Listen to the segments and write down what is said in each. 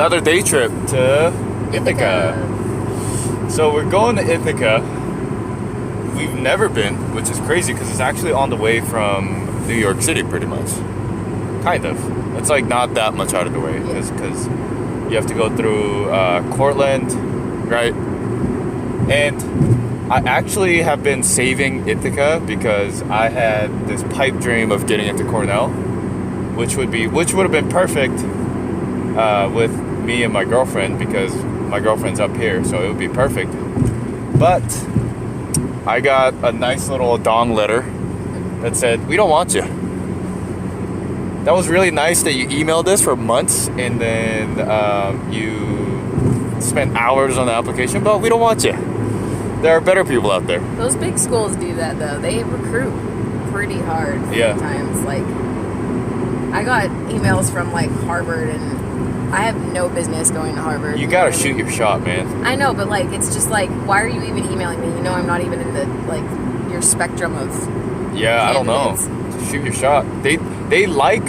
another day trip to Ithaca. So we're going to Ithaca. We've never been, which is crazy because it's actually on the way from New York City pretty much. Kind of. It's like not that much out of the way because you have to go through Cortland, right? And I actually have been saving Ithaca because I had this pipe dream of getting into Cornell, which would have been perfect with me and my girlfriend because my girlfriend's up here, so it would be perfect. But I got a nice little dong letter that said, "We don't want you." That was really nice that you emailed this for months and then you spent hours on the application, but we don't want you. There are better people out there. Those big schools do that though. They recruit pretty hard sometimes. Like, I got emails from like Harvard, and I have no business going to Harvard. You gotta shoot your shot, man. I know, but like, it's just like, why are you even emailing me? You know, I'm not even in the like your spectrum of candidates. I don't know. Just shoot your shot. They like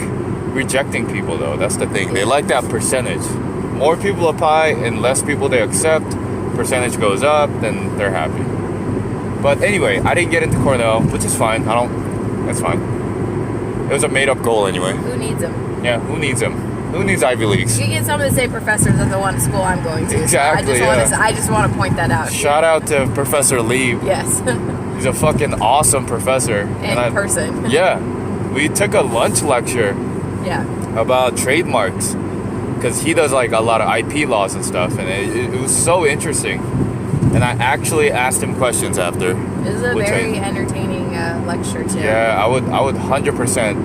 rejecting people though. That's the thing. They like that percentage. More people apply and less people they accept. Percentage goes up, then they're happy. But anyway, I didn't get into Cornell, which is fine. That's fine. It was a made-up goal anyway. Who needs them? Yeah, who needs them? Who needs Ivy Leagues? You get some of the same professors at the one school I'm going to. Exactly. So I just want to point that out. Shout out to Professor Lieb. Yes. He's a fucking awesome professor. In person. Yeah. We took a lunch lecture. Yeah. About trademarks. Because he does like a lot of IP laws and stuff, and it was so interesting. And I actually asked him questions after. This is a very entertaining lecture too. Yeah, I would 100%.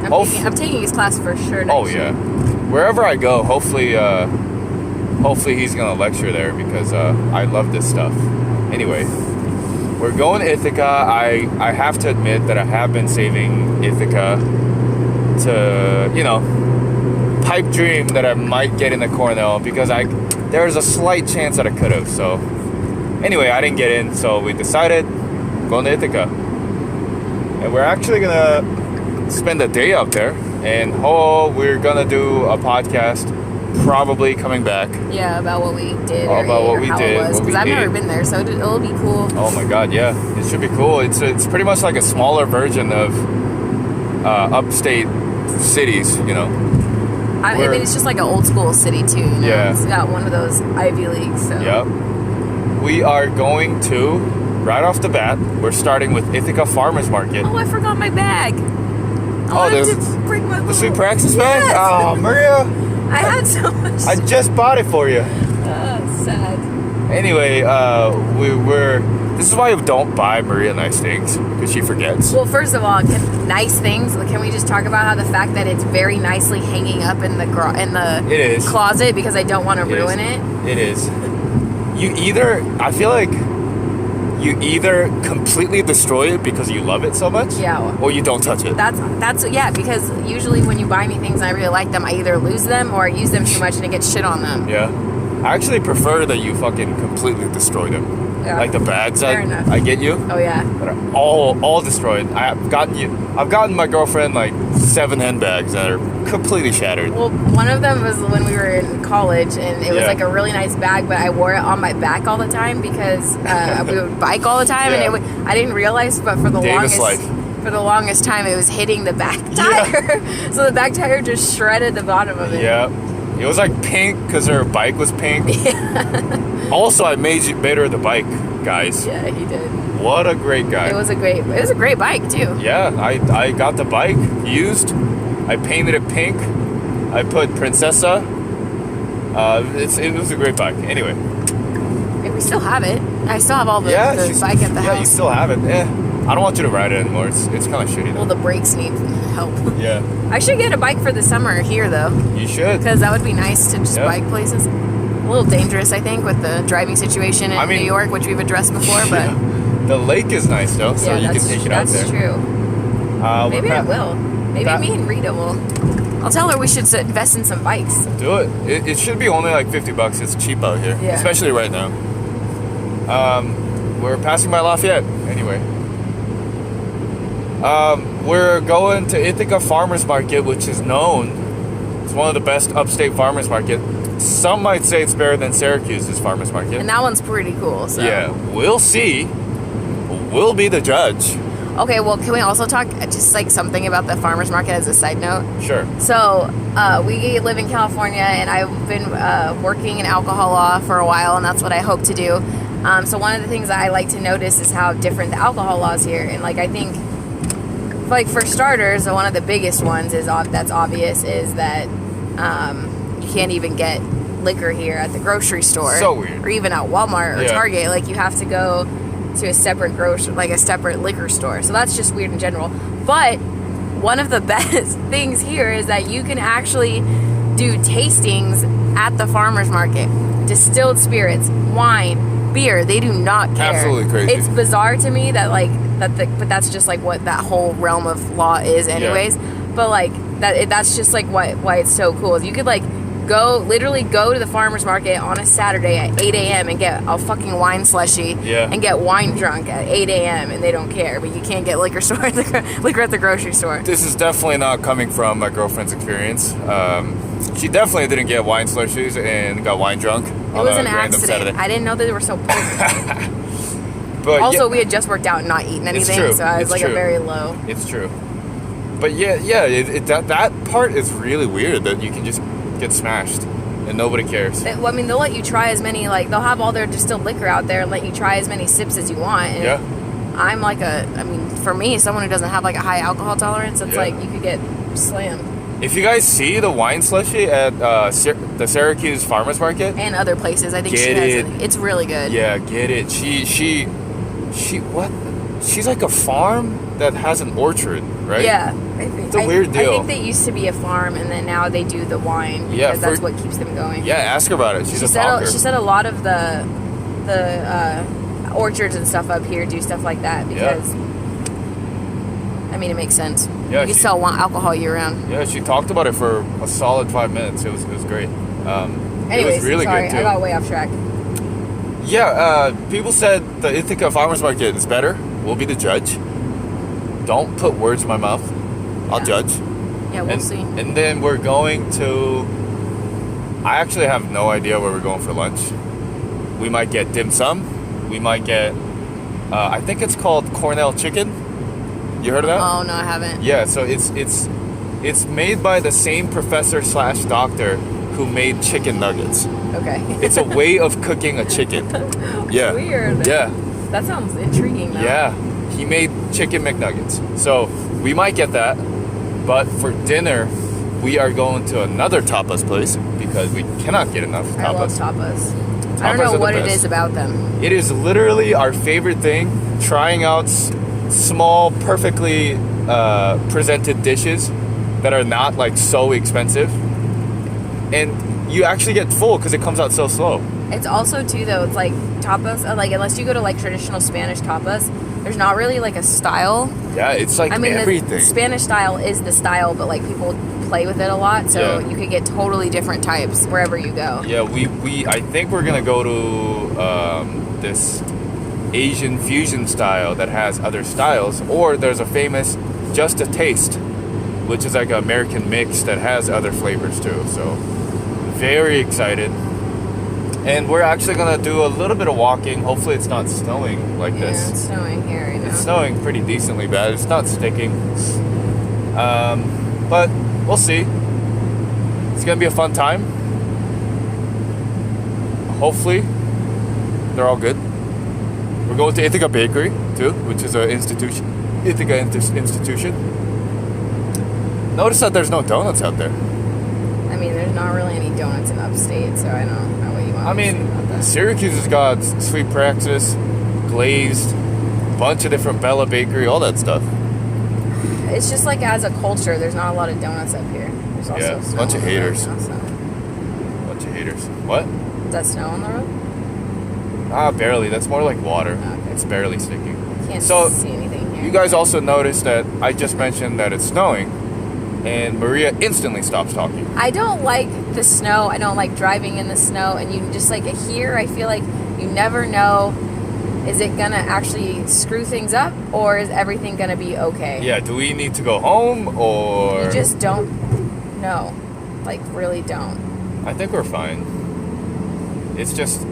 I'm taking his class for sure. Oh yeah, wherever I go, hopefully he's gonna lecture there because I love this stuff. Anyway, we're going to Ithaca. I have to admit that I have been saving Ithaca to pipe dream that I might get into Cornell because there's a slight chance that I could have. So anyway, I didn't get in, so we decided going to Ithaca, and we're actually gonna spend a day out there, and we're gonna do a podcast probably coming back. Yeah, about what we did. About what we did. Because I've never been there, so it'll be cool. Oh my god, yeah, it should be cool. It's pretty much like a smaller version of upstate cities, I mean, it's just like an old school city too. Yeah. It's got one of those Ivy Leagues. So. Yep. We are going to, right off the bat, we're starting with Ithaca Farmers Market. Oh, I forgot my bag. I wanted to bring my the Sweet Praxis bag? Yes. Oh, Maria. I had so much. I just bought it for you. Sad. Anyway, this is why you don't buy Maria nice things, because she forgets. Well, first of all, nice things. Can we just talk about how the fact that it's very nicely hanging up in the it is. closet because I don't want to ruin it? It is. I feel like you either completely destroy it because you love it so much, or you don't touch it. That's because usually when you buy me things and I really like them, I either lose them or I use them too much and it gets shit on them. Yeah. I actually prefer that you fucking completely destroy them. Yeah. Like the bags enough. I get you. Oh yeah. That are all destroyed. I've gotten my girlfriend like 7 handbags that are completely shattered. Well, one of them was when we were in college, and it was like a really nice bag, but I wore it on my back all the time because we would bike all the time, and I didn't realize, but for the longest time, it was hitting the back tire. Yeah. So the back tire just shredded the bottom of it. Yeah. It was like pink because her bike was pink. Yeah. Also, I made her the bike, guys. Yeah, he did. What a great guy. It was a great bike too. Yeah, I got the bike used. I painted it pink. I put Princessa. It was a great bike. Anyway. We still have it. I still have all the bike at the house. Yeah, you still have it. Yeah. I don't want you to ride it anymore. It's kind of shitty though. Well, the brakes need help. Yeah. I should get a bike for the summer here though. You should. Because that would be nice to just bike places. A little dangerous, I think, with the driving situation in New York, which we've addressed before. But the lake is nice though, so you can take it out there. That's true. Maybe I will. Maybe me and Rita will. I'll tell her we should invest in some bikes. Do it. It should be only like $50. It's cheap out here, especially right now. We're passing by Lafayette anyway. We're going to Ithaca Farmers Market, which is known. It's one of the best upstate farmers market. Some might say it's better than Syracuse's farmers market. And that one's pretty cool. So. Yeah, we'll see. We'll be the judge. Okay, well, can we also talk just like something about the farmers market as a side note? Sure. So, we live in California, and I've been working in alcohol law for a while, and that's what I hope to do. So one of the things that I like to notice is how different the alcohol laws here. And like, I think, like for starters, one of the biggest ones that's obvious is that you can't even get liquor here at the grocery store. So weird. Or even at Walmart or Target. Like, you have to go to a separate a separate liquor store. So that's just weird in general. But one of the best things here is that you can actually do tastings at the farmers market. Distilled spirits, wine, beer, they do not care. Absolutely crazy. It's bizarre to me that but that's just like what that whole realm of law is anyways. Yeah. But like that's just like why it's so cool. You could like literally go to the farmer's market on a Saturday at 8 a.m. and get a fucking wine slushie and get wine drunk at 8 a.m. and they don't care, but you can't get liquor at the grocery store. This is definitely not coming from my girlfriend's experience. She definitely didn't get wine slushies and got wine drunk. It was an accident. Saturday. I didn't know that they were so potent. But also, we had just worked out and not eaten anything, so I was a very low. It's true. But that part is really weird that you can just get smashed and nobody cares. Well, I mean, they'll let you try as many, like, they'll have all their distilled liquor out there and let you try as many sips as you want. And I'm like for me, someone who doesn't have like a high alcohol tolerance, it's like you could get slammed. If you guys see the wine slushie at the Syracuse Farmers Market and other places, I think it's really good. Yeah, get it. She what? She's like a farm that has an orchard, right? Yeah, it's a weird deal. I think they used to be a farm, and then now they do the wine because that's what keeps them going. Yeah, ask her about it. She said a lot of the orchards and stuff up here do stuff like that because I mean, it makes sense. Yeah, you can sell alcohol year round. Yeah, she talked about it for a solid 5 minutes. It was great. Anyways, it was really sorry, good too. I got way off track. Yeah, people said the Ithaca Farmers Market is better. We'll be the judge. Don't put words in my mouth. I'll judge. Yeah, we'll see. And then we're going to... I actually have no idea where we're going for lunch. We might get dim sum. We might get... I think it's called Cornell Chicken. You heard of that? Oh, no, I haven't. Yeah, so it's made by the same professor / doctor who made chicken nuggets. Okay. It's a way of cooking a chicken. Yeah. Weird. Yeah. That sounds intriguing, though. Yeah. He made chicken McNuggets. So we might get that. But for dinner, we are going to another tapas place because we cannot get enough tapas. I love tapas. I don't know what it is about them. It is literally our favorite thing. Trying out small, perfectly presented dishes that are not like so expensive. And you actually get full because it comes out so slow. It's also too though, it's like tapas, like unless you go to like traditional Spanish tapas, there's not really like a style. Yeah, it's like everything. The Spanish style is the style, but like people play with it a lot, so you could get totally different types wherever you go. Yeah, I think we're gonna go to this Asian fusion style that has other styles, or there's a famous Just a Taste, which is like an American mix that has other flavors too. So very excited. And we're actually gonna do a little bit of walking. Hopefully it's not snowing like this. Yeah, it's snowing here right now. It's snowing pretty decently bad. It's not sticking. But we'll see. It's gonna be a fun time. Hopefully they're all good. We're going to Ithaca Bakery too, which is an institution. Ithaca institution. Notice that there's no donuts out there. I mean, there's not really any donuts in upstate, so I don't know what you want to say about that. Syracuse has got Sweet Praxis, Glazed, bunch of different Bella Bakery, all that stuff. It's just like as a culture, there's not a lot of donuts up here. There's also snow bunch of haters. Right now, Bunch of haters. What? Is that snow on the road? Barely. That's more like water. Oh, okay. It's barely sticking. Can't see anything here. You guys also noticed that I just mentioned that it's snowing, and Maria instantly stops talking. I don't like the snow. I don't like driving in the snow. And you just like here, I feel like you never know, is it going to actually screw things up or is everything going to be okay? Yeah, do we need to go home or... You just don't know. like really don't. I think we're fine. It's just,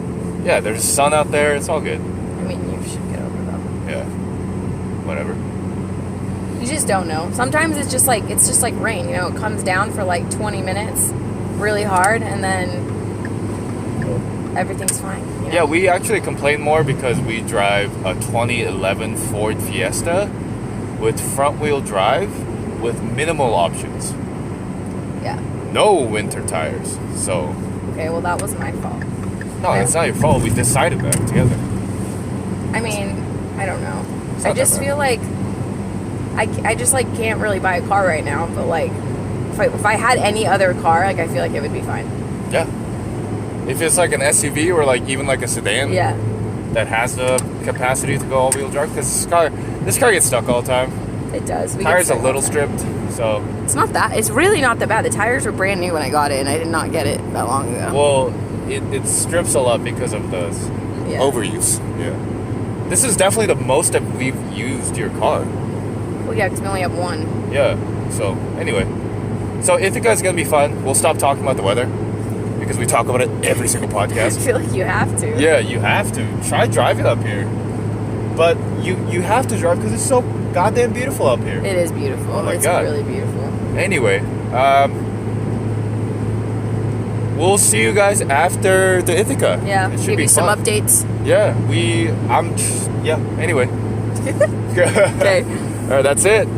yeah, there's sun out there. It's all good. I mean, you should get over them. Yeah. Whatever. You just don't know. Sometimes it's just like rain. You know, it comes down for like 20 minutes, really hard, and then everything's fine. You know? Yeah, we actually complain more because we drive a 2011 Ford Fiesta with front-wheel drive with minimal options. Yeah. No winter tires. So. Okay, well that was my fault. No, it's not your fault. We decided that together. I mean, I don't know. It's I not just that bad. feel like I just like can't really buy a car right now. But like, if I had any other car, like I feel like it would be fine. Yeah. If it's like an SUV or like even like a sedan. Yeah. That has the capacity to go all-wheel drive, because this car gets stuck all the time. It does. Tires a little stripped, so. It's not that. It's really not that bad. The tires were brand new when I got it, and I did not get it that long ago. Well, it strips a lot because of the overuse. Yeah. This is definitely the most that we've used your car. Well, yeah, because we only have one. Yeah. So anyway, so Ithaca is gonna be fun. We'll stop talking about the weather because we talk about it every single podcast. I feel like you have to. Yeah, you have to try driving up here, but you have to drive because it's so goddamn beautiful up here. It is beautiful. Oh my it's God. really beautiful. Anyway, we'll see you guys after the Ithaca. Yeah, it should give be you some fun. updates. Yeah, anyway. Okay. All right, that's it.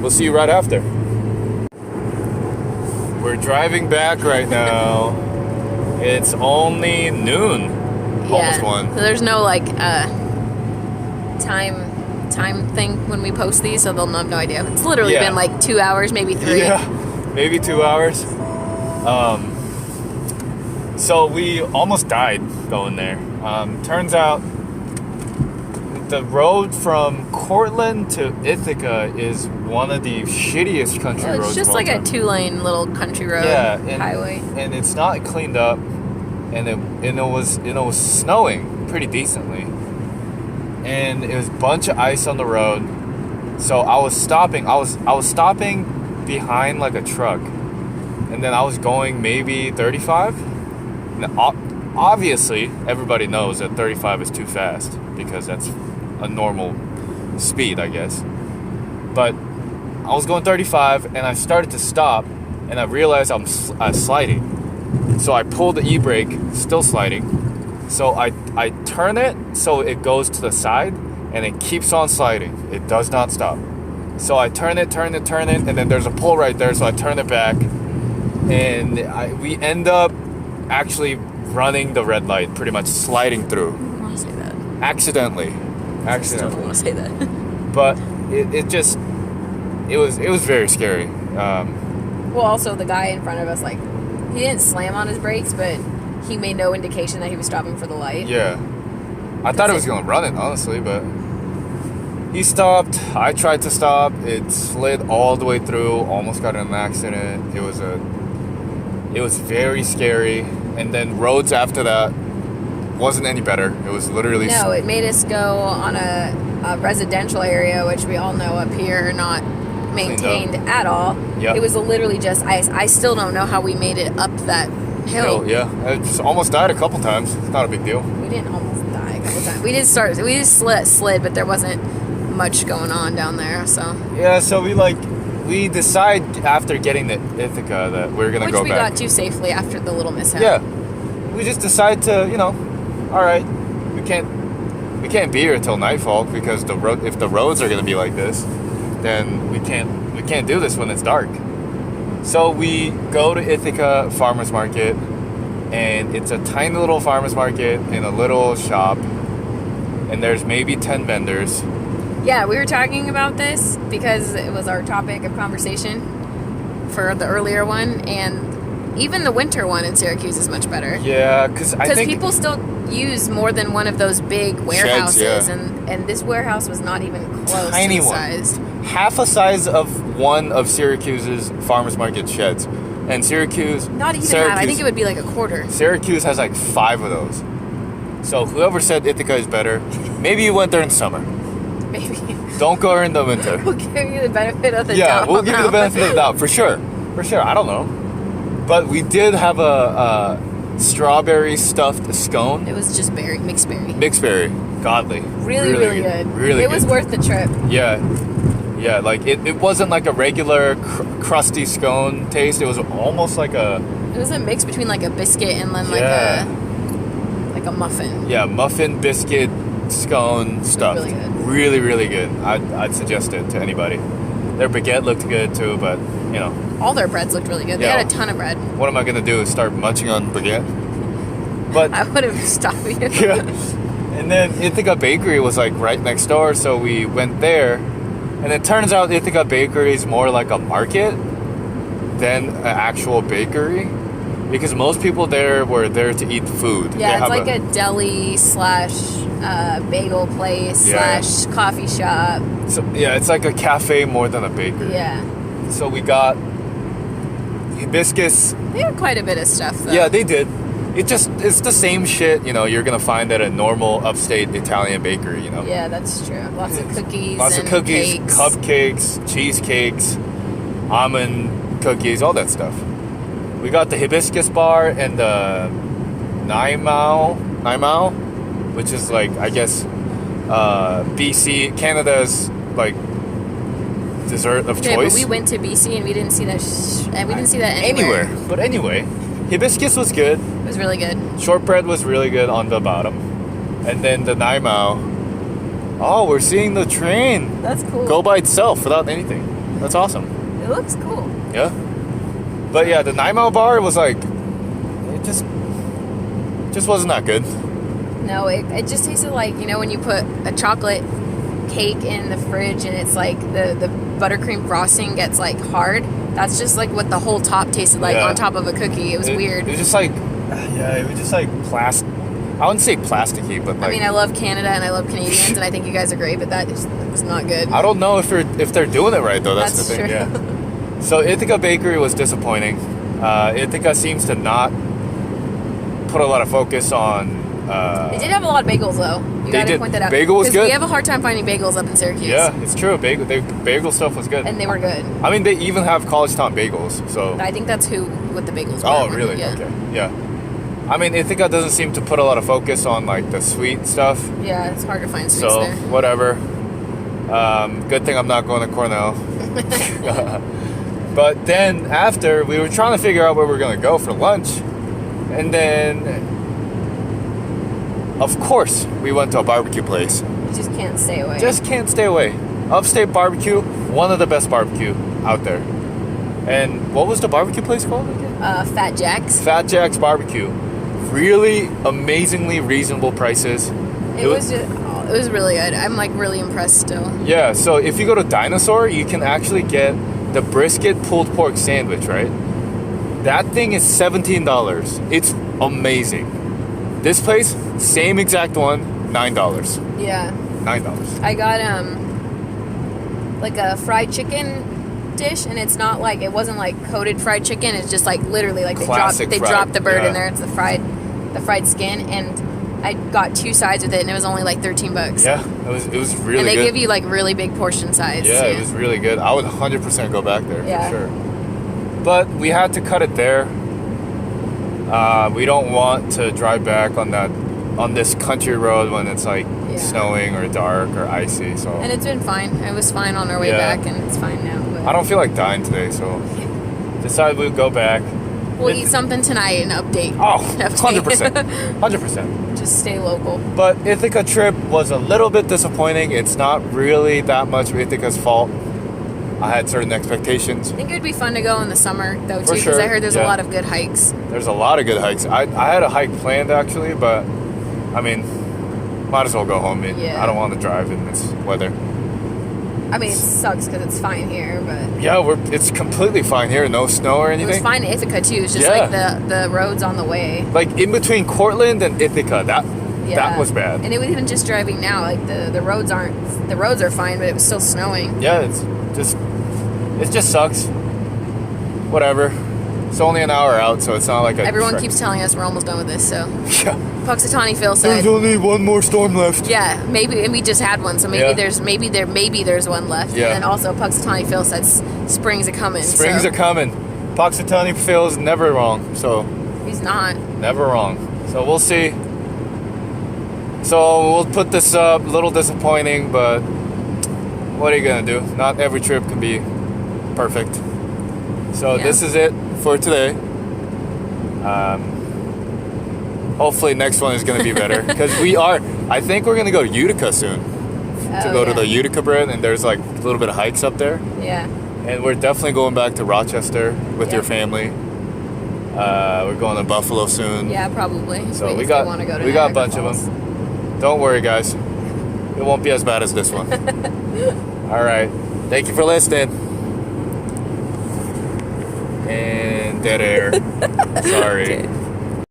We'll see you right after. We're driving back right now. It's only noon. Almost one. So there's no like time thing when we post these, so they'll have no idea. It's literally been like 2 hours, maybe 3. Yeah, maybe 2 hours. So we almost died going there. Turns out the road from Cortland to Ithaca is one of the shittiest country roads. It's just of all like time. a 2-lane little country road highway. And it's not cleaned up, and it was snowing pretty decently, and it was a bunch of ice on the road. So I was stopping. I was stopping behind like a truck, and then I was going maybe 35. Now, obviously, everybody knows that 35 is too fast because that's a normal speed, I guess. But I was going 35, and I started to stop, and I realized I'm sliding. So I pulled the e-brake, still sliding. So I turn it so it goes to the side, and it keeps on sliding. It does not stop. So I turn it, and then there's a pole right there, so I turn it back, and we end up actually running the red light, pretty much sliding through. I don't want to say that. Accidentally. I still don't want to say that. But it was very scary. Well, also the guy in front of us, like, he didn't slam on his brakes, but he made no indication that he was stopping for the light. Yeah. I thought it was going to run it, honestly, but he stopped. I tried to stop. It slid all the way through, almost got in an accident. It was very scary. And then roads after that wasn't any better. It was literally... No, it made us go on a residential area, which we all know up here are not maintained at all. Yep. It was literally just ice. I still don't know how we made it up that hill. Yeah. I just almost died a couple times. It's not a big deal. We didn't almost die a couple times. We just slid, but there wasn't much going on down there, so. Yeah, so we decide after getting to Ithaca that we're going to go back. Which we got to safely after the little mishap. Yeah. We just decide to, all right, we can't be here till nightfall because if the roads are going to be like this, then we can't do this when it's dark. So we go to Ithaca Farmers Market, and it's a tiny little farmers market in a little shop, and there's maybe 10 vendors. Yeah, we were talking about this because it was our topic of conversation for the earlier one, and even the winter one in Syracuse is much better. Yeah, because I think people still use more than one of those big warehouses, sheds, and this warehouse was not even close tiny to the one. size. Half a size of one of Syracuse's farmers market sheds, and Syracuse Not even that. I think it would be like a quarter. Syracuse has like 5 of those. So whoever said Ithaca is better, maybe you went there in summer. Maybe. Don't go there in the winter. We'll give you the benefit of the doubt. Yeah, we'll give you the benefit of the doubt for sure. I don't know. But we did have a strawberry stuffed scone. It was just mixed berry. Mixed berry. Godly. Really good. Really it was good. worth the trip. Yeah, like it wasn't like a regular crusty scone taste. It was almost like a... It was a mix between like a biscuit and then like a muffin. Yeah, muffin, biscuit, scone stuffed. Really good. Really, really good. I'd suggest it to anybody. Their baguette looked good too, but you know. All their breads looked really good. They Yeah. had a ton of bread. What am I gonna do? Start munching on baguette? But I would have stopped you. yeah. And then Ithaca Bakery was like right next door, so we went there. And it turns out Ithaca Bakery is more like a market than an actual bakery, because most people there were there to eat food. Yeah, it's like a deli / bagel place / coffee shop. So, yeah, it's like a cafe more than a bakery. Yeah. So we got hibiscus. They had quite a bit of stuff, though. Yeah, they did. It's the same shit, you know, you're gonna find at a normal upstate Italian bakery, you know. Yeah, that's true. Lots of cookies. Lots of cookies, cakes. cupcakes, cheesecakes, almond cookies, all that stuff. We got the hibiscus bar and the Naimao, which is like, I guess, BC, Canada's like dessert of Okay, choice. but we went to BC and we didn't see that. And we didn't see that anywhere. But anyway, hibiscus was good. It was really good. Shortbread was really good on the bottom, and then the Naimao. Oh, we're seeing the train That's cool. go by itself without anything. That's awesome. It looks cool. Yeah. But yeah, the Naimao bar was like, it just wasn't that good. No, it just tasted like, you know, when you put a chocolate cake in the fridge and it's like the buttercream frosting gets like hard. That's just like what the whole top tasted like on top of a cookie. It was weird. It was just like, it was just like plastic. I wouldn't say plasticky, but like... I mean, I love Canada and I love Canadians and I think you guys are great, but that was not good. I don't know if they're doing it right, though. That's the thing, true. yeah. So Ithaca Bakery was disappointing. Ithaca seems to not put a lot of focus on... They did have a lot of bagels, though. You gotta point that out. Bagel was good. We have a hard time finding bagels up in Syracuse. Yeah, it's true. Bagel stuff was good. And they were good. I mean, they even have College Town bagels, so... I think that's what the bagels were. Oh, really? Yeah. Okay, yeah. I mean, Ithaca doesn't seem to put a lot of focus on, like, the sweet stuff. Yeah, it's hard to find sweets So, there. whatever. Good thing I'm not going to Cornell. But then, after, we were trying to figure out where we were going to go for lunch. And then... Of course, we went to a barbecue place. You just can't stay away. Just can't stay away. Upstate Barbecue, one of the best barbecue out there. And what was the barbecue place called again? Fat Jack's. Fat Jack's Barbecue. Really amazingly reasonable prices. It was really good. I'm like really impressed still. Yeah, so if you go to Dinosaur, you can actually get the brisket pulled pork sandwich, right? That thing is $17. It's amazing. This place, same exact one, $9. Yeah. $9. I got like a fried chicken dish, and it's not like, it wasn't like coated fried chicken. It's just like literally like they dropped the bird in there. It's the fried skin, and I got 2 sides with it, and it was only like $13. Yeah, it was really good. And they give you like really big portion size. Yeah, too. it was really good. I would 100% go back there Yeah. for sure. But we had to cut it there. We don't want to drive back on this country road when it's like snowing or dark or icy. So. And it's been fine. It was fine on our way back, and it's fine now. But I don't feel like dying today, so decided we'd go back. We'll eat something tonight and update. Oh, 100%. 100%. Just stay local. But Ithaca trip was a little bit disappointing. It's not really that much of Ithaca's fault. I had certain expectations. I think it would be fun to go in the summer, though, too, For because sure, I heard there's a lot of good hikes. There's a lot of good hikes. I had a hike planned, actually, but, I mean, might as well go home. Yeah. I don't want to drive in this weather. I mean, it sucks because it's fine here, but... Yeah, it's completely fine here. No snow or anything. It was fine in Ithaca, too. It's just like the roads on the way. Like, in between Cortland and Ithaca, that was bad. And it was even just driving now, like, the roads are fine, but it was still snowing. Yeah, it just sucks. Whatever. It's only an hour out, so it's not like Everyone keeps telling us we're almost done with this, so... Yeah. Puxatawny Phil said... There's only one more storm left. Yeah, maybe, and we just had one, so maybe there's one left. Yeah. And then also Puxatawny Phil said spring's a coming. Springs are coming. Puxatawny Phil's never wrong, so He's not. never wrong. So we'll see. So we'll put this up. A little disappointing, but what are you gonna do? Not every trip can be perfect. So Yeah. this is it for today. Hopefully next one is gonna be better because I think we're gonna go to Utica soon to go to the Utica bread, and there's like a little bit of hikes up there. Yeah. And we're definitely going back to Rochester with your family. We're going to Buffalo soon. Yeah, probably. So If we they got wanna go to we got a Niagara bunch Falls. of them. Don't worry, guys. It won't be as bad as this one. All right. Thank you for listening. And dead air. Sorry. Okay.